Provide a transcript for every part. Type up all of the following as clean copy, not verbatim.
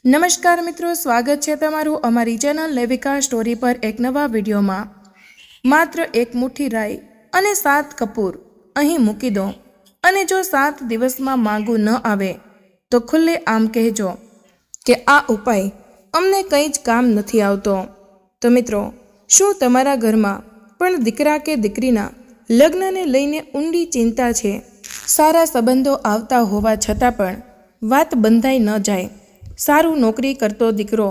नमस्कार मित्रों, स्वागत है तमारू अमारी चेनल लेविका स्टोरी पर एक नवा विडियो में। मात्र एक मुठ्ठी राई अने 7 कपूर अहीं मूकी दो अने जो 7 दिवस में मांगू न आवे तो खुले आम कहेजो कि आ उपाय अमने कई ज काम नथी आवतो। तो मित्रों, शुं तमारा घर में पण दीकरा के दीकरीना लग्न ने लईने ऊंडी चिंता छे? सारा संबंधों आवता होवा छतां पण वात बंधाई न जाए। सारू नौकरी करतो दीकरो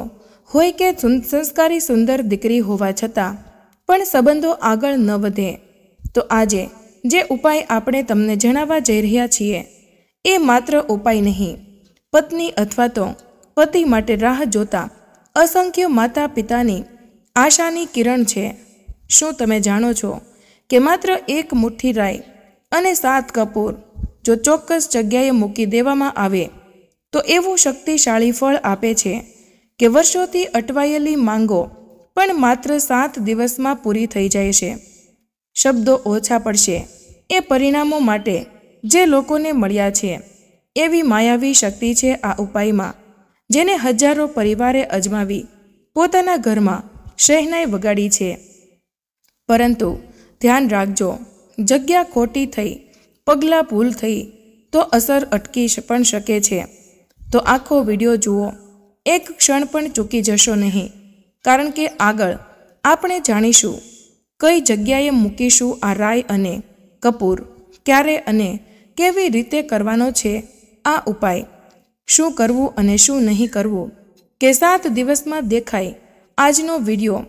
होय के संस्कारी सुंदर दीकरी होवा छतां पण संबंधों आगळ न वधे तो आजे जे उपाय आपणे तमने जणाववा जई रह्या छीए ए मात्र उपाय नहीं, पत्नी अथवा तो पति माटे राह जोता असंख्य माता पितानी आशानी किरण छे। शुं तमे जाणो छो के मात्र एक मुठ्ठी राई अने 7 कपूर जो चोक्कस जग्याए मूकी देवामां आवे तो एवं शक्तिशाળી फल आपे छे के वर्षोथी अटवायेली मांगो पण मात्र 7 दिवस में पूरी थई जाय छे। शब्दों ओछा पड़शे ए परिणामों माटे जे लोकोने मळ्या छे। एवी मायावी शक्ति छे आ उपाय में, जेने हजारों परिवारे अजमावी पोताना घर में शहनाई वगाड़ी छे। परंतु ध्यान राखजो, जग्या खोटी थई, पगला भूल थई तो असर अटकी पण शके छे। तो आखो विडियो जुओ, एक क्षण पण चूकी जशो नहीं, कारण के आगळ आपणे जाणीशुं कई जग्याए मूकीशुं आ राय अने कपूर, क्यारे अने केवी रीते करवानो छे आ उपाय, शुं करवुं अने शुं नहीं करवुं के 7 दिवस में देखाय आजनो विडियो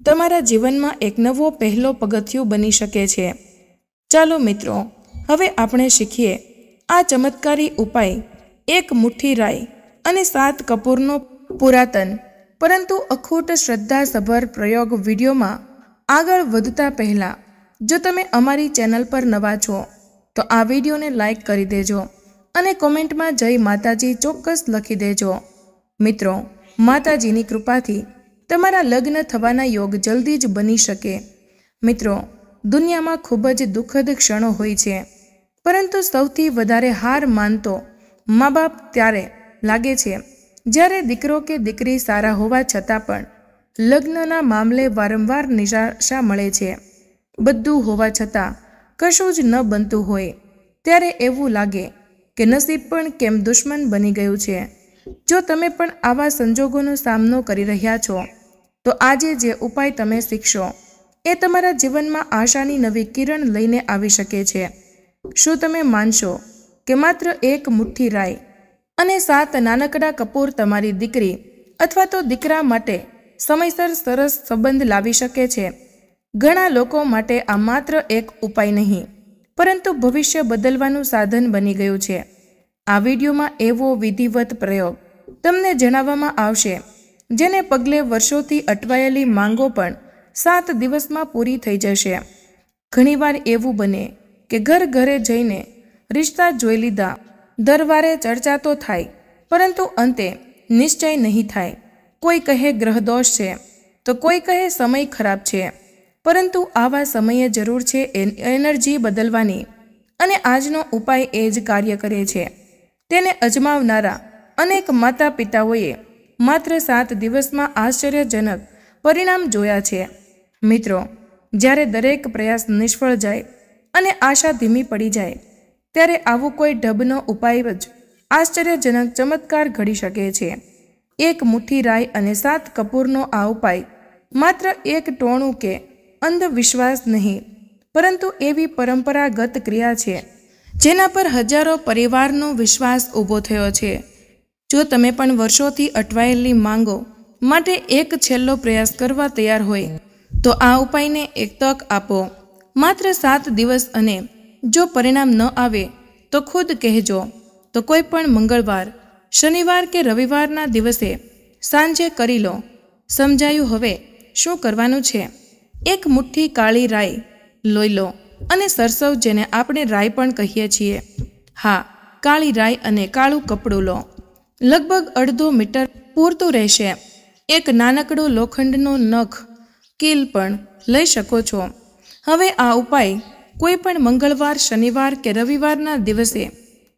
तमारा जीवन में एक नवो पहलो पगथियुं बनी शके छे। चालो मित्रों, हवे आपणे शीखीए आ चमत्कारी उपाय एक मुठ्ठी राई अने 7 कपूरनो पुरातन परंतु अखूट श्रद्धासभर प्रयोग। विडियो में आगळ वधता पहला जो तमे अमारी चेनल पर नवा छो तो आ विडियो ने लाइक करी देजो अने कॉमेंट में जय माताजी चोक्कस लखी देजो। मित्रों, माताजीनी कृपाथी तमारा लग्न थवाना योग जल्दी ज बनी शके। मित्रों, दुनिया में खूब ज दुखद क्षणों होय छे, परंतु सौथी वधारे हार मानतो माँ बाप त्यारे लागे छे ज्यारे दीकरो के दीकरी सारा होवा छतां पण लग्नना मामले वारंवार निराशा मळे छे। बधुं होवा छतां कशुं ज न बनतुं होय त्यारे एवुं लागे के नसीब पण केम दुश्मन बनी गयुं छे। जो तमे पण आवा संजोगोनो सामनो करी रह्या छो तो आजे जे उपाय तमे शीखशो ए तमारा जीवनमां आशानी नवी किरण लईने आवी शके छे। शुं तमे मानशो के मात्र एक मुठ्ठी राई अने 7 नानकड़ा कपूर तमारी दीकरी अथवा तो दीकरा माटे समयसर सरस संबंध लावी शके छे? घणा लोको माटे आ मात्र एक उपाय नहीं, परंतु भविष्य बदलवानुं साधन बनी गयुं छे। आ विडियो में एवो विधिवत प्रयोग तमने जणाववामां आवशे जेने पगले वर्षोथी अटवायेली मांगो पण 7 दिवस में पूरी थई जशे। घणीवार एवुं बने के घर घरे जईने रिश्ता जोई लीधा, दरबारे चर्चा तो थाय परंतु अंते निश्चय नहीं थाय। कोई कहे ग्रह दोष छे तो कोई कहे समय खराब छे, परंतु आवा समये जरूर छे एनर्जी बदलवानी अने आजनो उपाय एज कार्य करे छे। तेने अजमावनारा अनेक माता पिताओए मात्र 7 दिवस में आश्चर्यजनक परिणाम जोया छे। मित्रों, ज्यारे दरेक प्रयास निष्फळ जाय अने आशा धीमी पड़ी जाए त्यारे आवुं कोई ढबनो उपाय ज आश्चर्यजनक चमत्कार घड़ी शके छे। एक मुठ्ठी राई अने 7 कपूरनो आ उपाय मात्र एक टोणुं के अंधविश्वास नहीं, परंतु एवी परंपरागत क्रिया छे जेना पर हजारों परिवारनो विश्वास ऊभो थयो छे। जो तमे पण वर्षोथी अटवायेली मांगो माटे एक छेल्लो प्रयास करवा तैयार होय तो आ उपायने एक तक आपो। मात्र 7 दिवस अने जो परिणाम न आवे तो खुद कहेजो। तो कोई पण मंगलवार, शनिवार के रविवारना दिवसे सांजे करी लो। समजायुं? हवे शुं करवानुं छे? एक मुठ्ठी काળી राई लई लो अने सरसव, जेने आपणे राई पण कहीए छीए, हाँ, काળી राई अने काळुं कपडुं लो। लगभग 1/2 मीटर पूरतुं रहेशे। एक नानकड़ो लोखंडनो नख कील पण लई शको छो। हवे आ उपाय कोई पण मंगलवार, शनिवार के रविवारना दिवसे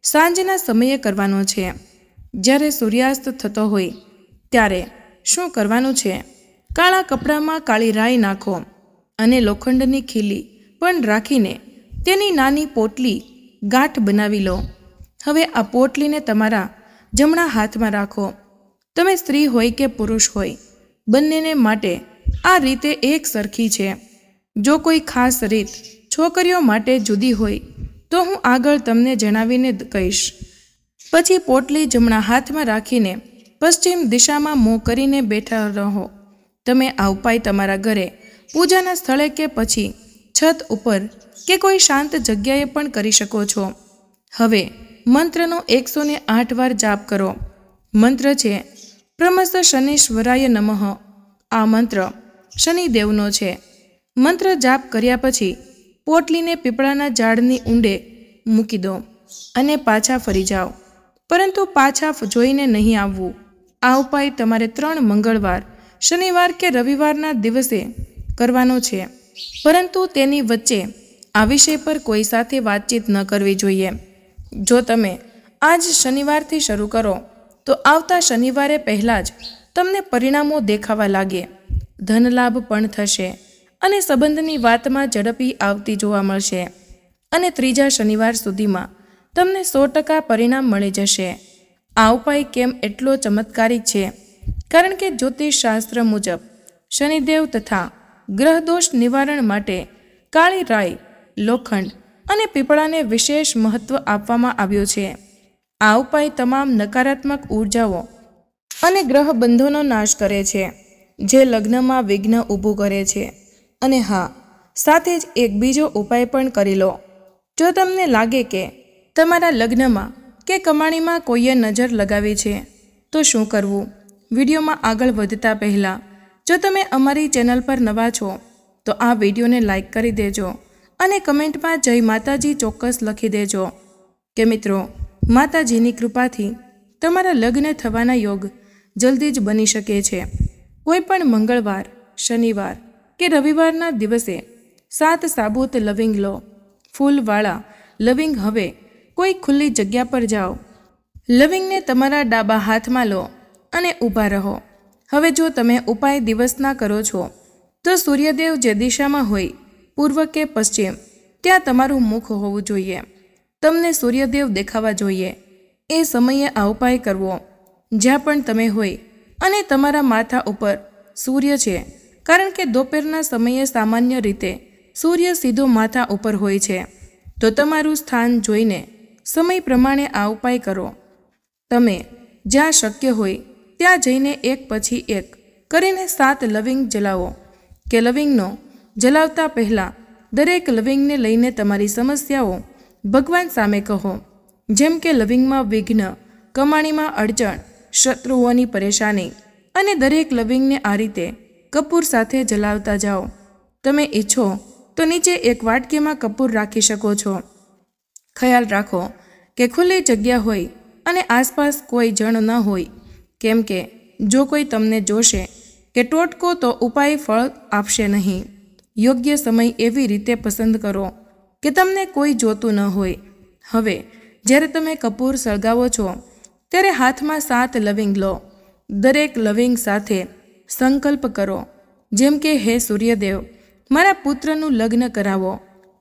सांजना समये करवानो छे, ज्यारे सूर्यास्त थतो होय ત્યારે શું કરવાનું છે? કાળા કપડામાં કાળી રાઈ નાખો અને લોખંડની ખીલી પણ રાખીને તેની નાની પોટલી ગાંઠ બનાવી લો. હવે આ પોટલીને તમારા જમણા હાથમાં રાખો. તમે સ્ત્રી હોય કે પુરુષ હોય, બંનેને માટે આ રીતે એક સરખી છે. જો કોઈ ખાસ રીત છોકરીઓ માટે જુદી હોય તો હું આગળ તમને જણાવીને કહીશ. પછી પોટલી જમણા હાથમાં રાખીને પશ્ચિમ દિશામાં મોં કરીને બેઠા રહો. તમે આ ઉપાય તમારા ઘરે, પૂજાના સ્થળે કે પછી છત ઉપર કે કોઈ શાંત જગ્યાએ પણ કરી શકો છો. હવે મંત્રનો 108 વાર જાપ કરો. મંત્ર છે પ્રમસ્ત શનીશ્વરાય નમઃ. આ મંત્ર શનિદેવનો છે. મંત્ર જાપ કર્યા પછી પોટલીને પીપળાના ઝાડની ઊંડે મૂકી દો અને પાછા ફરી જાઓ, પરંતુ પાછા જોઈને નહીં આવવું. આ ઉપાય તમારે 3 મંગળવાર, શનિવાર કે રવિવારના દિવસે કરવાનો છે, પરંતુ તેની વચ્ચે આ વિષય પર કોઈ સાથે વાતચીત ન કરવી જોઈએ. જો તમે આજ શનિવારથી શરૂ કરો તો આવતા શનિવારે પહેલાં જ તમને પરિણામો દેખાવા લાગે. ધનલાભ પણ થશે અને સંબંધની વાતમાં ઝડપી આવતી જોવા મળશે. અને ત્રીજા શનિવાર સુધીમાં તમને 100% પરિણામ મળી જશે. આ ઉપાય કેમ એટલો ચમત્કારિક છે? કારણ કે જ્યોતિષ શાસ્ત્ર મુજબ શનિદેવ તથા ગ્રહદોષ નિવારણ માટે કાળી રાઈ, લોખંડ અને પીપળાને વિશેષ મહત્વ આપવામાં આવ્યું છે. આ ઉપાય તમામ નકારાત્મક ઉર્જાઓ અને ગ્રહ બંધોનો નાશ કરે છે, જે લગ્નમાં વિઘ્ન ઊભું કરે છે. અને હા, સાથે જ એક બીજો ઉપાય પણ કરી લો. જો તમને લાગે કે તમારા લગ્નમાં કે કમાણીમાં કોઈએ નજર લગાવી છે તો શું કરવું? વિડીયોમાં આગળ વધતા પહેલાં જો તમે અમારી ચેનલ પર નવા છો તો આ વિડીયોને લાઈક કરી દેજો અને કમેન્ટમાં જય માતાજી ચોક્કસ લખી દેજો. કે મિત્રો, માતાજીની કૃપાથી તમારા લગ્ન થવાના યોગ જલ્દી જ બની શકે છે. કોઈ પણ મંગળવાર, શનિવાર કે રવિવારના દિવસે 7 સાબુત લવિંગ લો. ફૂલવાળા લવિંગ. હવે કોઈ ખુલ્લી જગ્યા પર જાઓ, લવિંગને તમારા ડાબા હાથમાં લો અને ઊભા રહો. હવે જો તમે ઉપાય દિવસના કરો છો તો સૂર્યદેવ જે દિશામાં હોય, પૂર્વ કે પશ્ચિમ, ત્યાં તમારું મુખ હોવું જોઈએ. તમને સૂર્યદેવ દેખાવા જોઈએ. એ સમયે આ ઉપાય કરવો જ્યાં પણ તમે હોય અને તમારા માથા ઉપર સૂર્ય છે, કારણ કે દોપહેરના સમયે સામાન્ય રીતે સૂર્ય સીધો માથા ઉપર હોય છે. તો તમારું સ્થાન જોઈને સમય પ્રમાણે આ ઉપાય કરો. તમે જ્યાં શક્ય હોય ત્યાં જઈને એક પછી એક કરીને 7 લવિંગ જલાવો. કે લવિંગનો જલાવતા પહેલાં દરેક લવિંગને લઈને તમારી સમસ્યાઓ ભગવાન સામે કહો. જેમ કે લવિંગમાં વિઘ્ન, કમાણીમાં અડચણ, શત્રુઓની પરેશાની, અને દરેક લવિંગને આ રીતે કપૂર સાથે જલાવતા જાઓ. તમે ઈચ્છો તો નીચે એક વાટકીમાં કપૂર રાખી શકો છો. ખ્યાલ રાખો કે ખુલ્લી જગ્યા હોય અને આસપાસ કોઈ જણ ન હોય, કેમ કે જો કોઈ તમને જોશે કે ટોટકો તો ઉપાય ફળ આપશે નહીં. યોગ્ય સમય એવી રીતે પસંદ કરો કે તમને કોઈ જોતું ન હોય. હવે જ્યારે તમે કપૂર સળગાવો છો ત્યારે હાથમાં 7 લવિંગ લો. દરેક લવિંગ સાથે સંકલ્પ કરો, જેમ કે હે સૂર્યદેવ, મારા પુત્રનું લગ્ન કરાવો,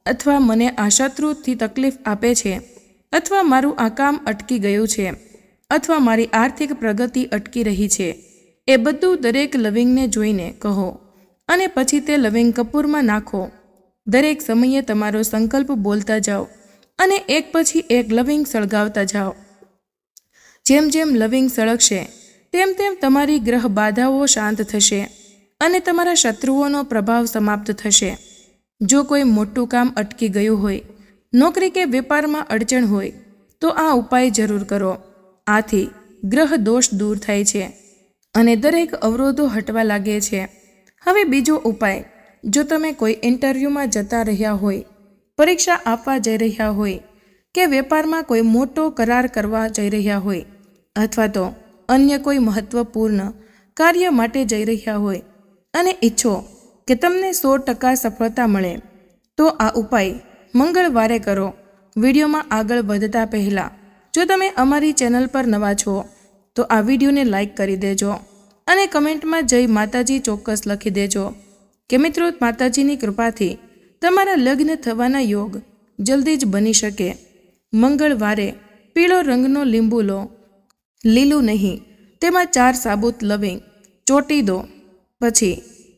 અથવા મને આ શત્રુથી તકલીફ આપે છે, અથવા મારું આ કામ અટકી ગયું છે, અથવા મારી આર્થિક પ્રગતિ અટકી રહી છે. એ બધું દરેક લવિંગને જોઈને કહો અને પછી તે લવિંગ કપૂરમાં નાખો. દરેક સમયે તમારો સંકલ્પ બોલતા જાઓ અને એક પછી એક લવિંગ સળગાવતા જાઓ. જેમ જેમ લવિંગ સળગશે તેમ તેમ તમારી ગ્રહ બાધાઓ શાંત થશે અને તમારા શત્રુઓનો પ્રભાવ સમાપ્ત થશે. જો કોઈ મોટું કામ અટકી ગયું હોય, નોકરી કે વેપારમાં અડચણ હોય, તો આ ઉપાય જરૂર કરો. આથી ગ્રહ દોષ દૂર થાય છે અને દરેક અવરોધો હટવા લાગે છે. હવે બીજો ઉપાય, જો તમે કોઈ ઇન્ટરવ્યૂમાં જતા રહ્યા હોય, પરીક્ષા આપવા જઈ રહ્યા હોય, કે વેપારમાં કોઈ મોટો કરાર કરવા જઈ રહ્યા હોય, અથવા તો અન્ય કોઈ મહત્વપૂર્ણ કાર્ય માટે જઈ રહ્યા હોય અને ઈચ્છો કે તમને 100% સફળતા મળે, તો આ ઉપાય મંગળવારે કરો. વિડીયોમાં આગળ વધતા પહેલાં જો તમે અમારી ચેનલ પર નવા છો તો આ વિડીયોને લાઈક કરી દેજો અને કમેન્ટમાં જય માતાજી ચોક્કસ લખી દેજો કે મિત્રો માતાજીની કૃપાથી તમારા લગ્ન થવાના યોગ જલ્દી જ બની શકે। મંગળવારે પીળો રંગનો લીંબુ લો, લીલું નહીં, તેમાં 4 સાબુત લવિંગ ચોંટી દો। પછી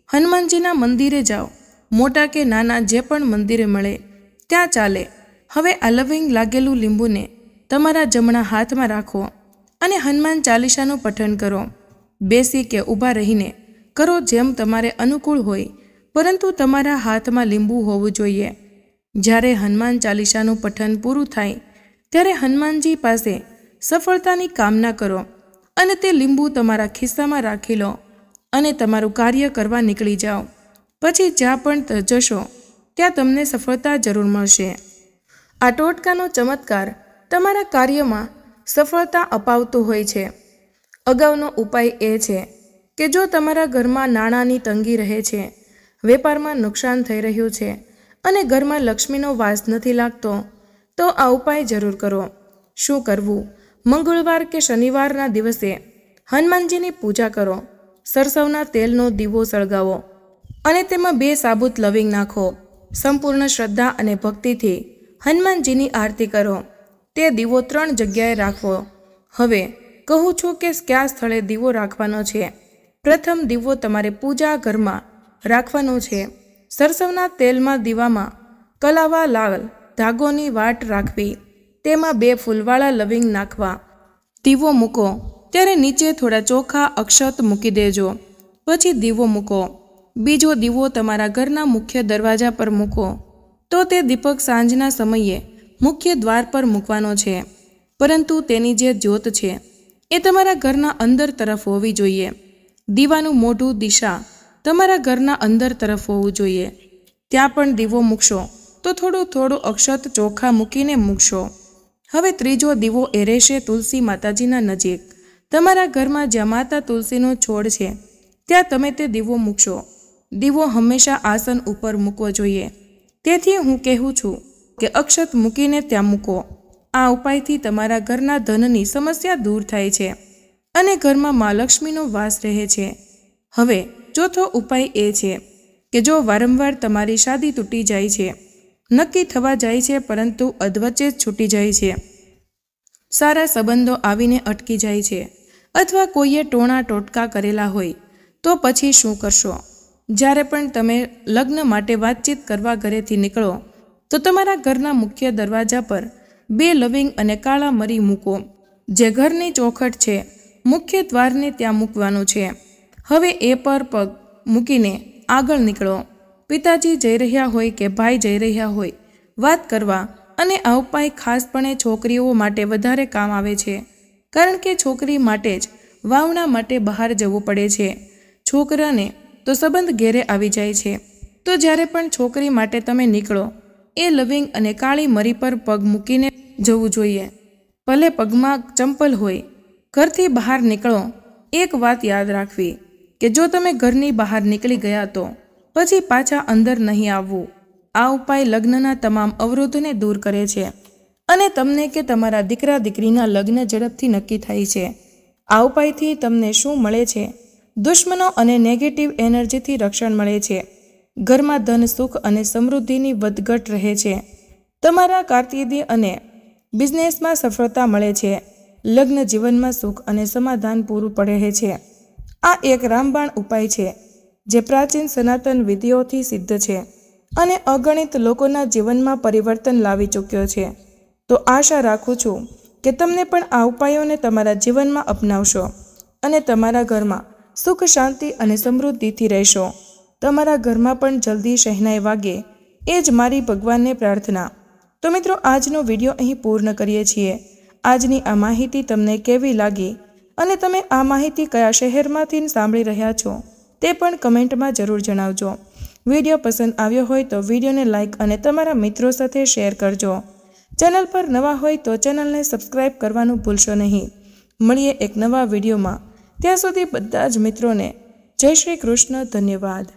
હનુમાનજીના મંદિરે જાઓ, મોટા કે નાના જે પણ મંદિરે મળે ત્યાં ચાલે। હવે આ લવિંગ લાગેલું લીંબુને તમારા જમણા હાથમાં રાખો અને હનુમાન ચાલીસાનું પઠન કરો। બેસી કે ઊભા રહીને કરો જેમ તમારે અનુકૂળ હોય, પરંતુ તમારા હાથમાં લીંબુ હોવું જોઈએ। જ્યારે હનુમાન ચાલીસાનું પઠન પૂરું થાય ત્યારે હનુમાનજી પાસે સફળતાની કામના કરો અને તે લીંબુ તમારા ખિસ્સામાં રાખી લો અને તમારું કાર્ય કરવા નીકળી જાઓ। પછી જ્યાં પણ જશો ત્યાં તમને સફળતા જરૂર મળશે। આ ટોટકાનો ચમત્કાર તમારા કાર્યમાં સફળતા અપાવતો હોય છે। અગાઉનો ઉપાય એ છે કે જો તમારા ઘરમાં નાણાંની તંગી રહે છે, વેપારમાં નુકસાન થઈ રહ્યું છે અને ઘરમાં લક્ષ્મીનો વાસ નથી લાગતો, તો આ ઉપાય જરૂર કરો। શું કરવું? મંગળવાર કે શનિવારના દિવસે હનુમાનજીની પૂજા કરો, સરસવના તેલનો દીવો સળગાવો અને તેમાં 2 સાબુત લવિંગ નાખો। સંપૂર્ણ શ્રદ્ધા અને ભક્તિથી હનુમાનજીની આરતી કરો। તે દીવો 3 જગ્યાએ રાખવો। હવે કહું છું કે કયા સ્થળે દીવો રાખવાનો છે। પ્રથમ દીવો તમારે પૂજા ઘરમાં રાખવાનો છે। સરસવના તેલમાં દીવામાં કલાવા લાલ ધાગોની વાટ રાખવી, તેમાં 2 ફૂલવાળા લવિંગ નાખવા। દીવો મૂકો ત્યારે નીચે થોડા ચોખા અક્ષત મૂકી દેજો। પછી દીવો મૂકો। બીજો દીવો તમારા ઘરના મુખ્ય દરવાજા પર મૂકો। તો તે દીપક સાંજના સમયે મુખ્ય દ્વાર પર મૂકવાનો છે, પરંતુ તેની જે જ્યોત છે એ તમારા ઘરના અંદર તરફ હોવી જોઈએ। દીવાનું મોઢું દિશા તમારા ઘરના અંદર તરફ હોવું જોઈએ। ત્યાં પણ દીવો મૂકશો તો થોડું અક્ષત ચોખા મૂકીને મૂકશો। હવે ત્રીજો દીવો એ રહેશે તુલસી માતાજીના નજીક। તમારા ઘરમાં જ્યાં માતા તુલસીનો છોડ છે ત્યાં તમે તે દીવો મૂકશો। દીવો હંમેશા આસન ઉપર મૂકવો જોઈએ। તેથી હું કહેવું છું કે અક્ષત મૂકીને ત્યાં મૂકો। આ ઉપાયથી તમારા ઘરના ધનની સમસ્યા દૂર થાય છે અને ઘરમાં મા લક્ષ્મીનો વાસ રહે છે। હવે ચોથો ઉપાય એ છે કે જો વારંવાર તમારી શાદી તૂટી જાય છે, નક્કી થવા જાય છે પરંતુ અધવચ્ચે જ છૂટી જાય છે, સારા સંબંધો આવીને અટકી જાય છે, અથવા કોઈએ ટોણા ટોટકા કરેલા હોય, તો પછી શું કરશો? જ્યારે પણ તમે લગ્ન માટે વાતચીત કરવા ઘરેથી નીકળો તો તમારા ઘરના મુખ્ય દરવાજા પર 2 લવિંગ અને કાળા મરી મૂકો। જે ઘરની ચોખટ છે મુખ્ય દ્વારને ત્યાં મૂકવાનું છે। હવે એ પર પગ મૂકીને આગળ નીકળો। પિતાજી જઈ રહ્યા હોય કે ભાઈ જઈ રહ્યા હોય વાત કરવા। અને આ ઉપાય ખાસપણે છોકરીઓ માટે વધારે કામ આવે છે, કારણ કે છોકરી માટે જ વાવણા માટે બહાર જવું પડે છે। છોકરાને તો સંબંધ ઘેરે આવી જાય છે। તો જ્યારે પણ છોકરી માટે તમે નીકળો એ લવિંગ અને કાળી મરી પર પગ મૂકીને જવું જોઈએ, ભલે પગમાં ચંપલ હોય। ઘરથી બહાર નીકળો, એક વાત યાદ રાખવી કે જો તમે ઘરની બહાર નીકળી ગયા તો પછી પાછા અંદર નહીં આવવું। આ ઉપાય લગ્નના તમામ અવરોધોને દૂર કરે છે અને તમને કે તમારા દીકરા દીકરીના લગ્ન ઝડપથી નક્કી થાય છે। આ ઉપાયથી તમને શું મળે છે? દુશ્મનો અને નેગેટિવ એનર્જીથી રક્ષણ મળે છે। ઘરમાં ધન, સુખ અને સમૃદ્ધિની વધઘટ રહે છે। તમારા કારકિર્દી અને બિઝનેસમાં સફળતા મળે છે। લગ્ન જીવનમાં સુખ અને સમાધાન પૂરું પડે છે। આ એક રામબાણ ઉપાય છે જે પ્રાચીન સનાતન વિધિઓથી સિદ્ધ છે અને અગણિત લોકોના જીવનમાં પરિવર્તન લાવી ચૂક્યો છે। તો આશા રાખું છું કે તમને પણ આ ઉપાયોને તમારા જીવનમાં અપનાવશો અને તમારા ઘરમાં સુખ, શાંતિ અને સમૃદ્ધિથી રહેશો। તમારા ઘરમાં પણ જલ્દી શહેનાઈ વાગે એ જ મારી ભગવાનને પ્રાર્થના। તો મિત્રો, આજનો વિડીયો અહીં પૂર્ણ કરીએ છીએ। આજની આ માહિતી તમને કેવી લાગી અને તમે આ માહિતી કયા શહેરમાંથી સાંભળી રહ્યા છો તે પણ કમેન્ટમાં જરૂર જણાવજો। વિડીયો પસંદ આવ્યો હોય તો વિડીયોને લાઇક અને તમારા મિત્રો સાથે શેર કરજો। ચેનલ પર નવા હોય તો ચેનલને સબસ્ક્રાઈબ કરવાનું ભૂલશો નહીં। મળીએ એક નવા વિડીયોમાં। ત્યાં સુધી બધા જ મિત્રોને જય શ્રી કૃષ્ણ, ધન્યવાદ।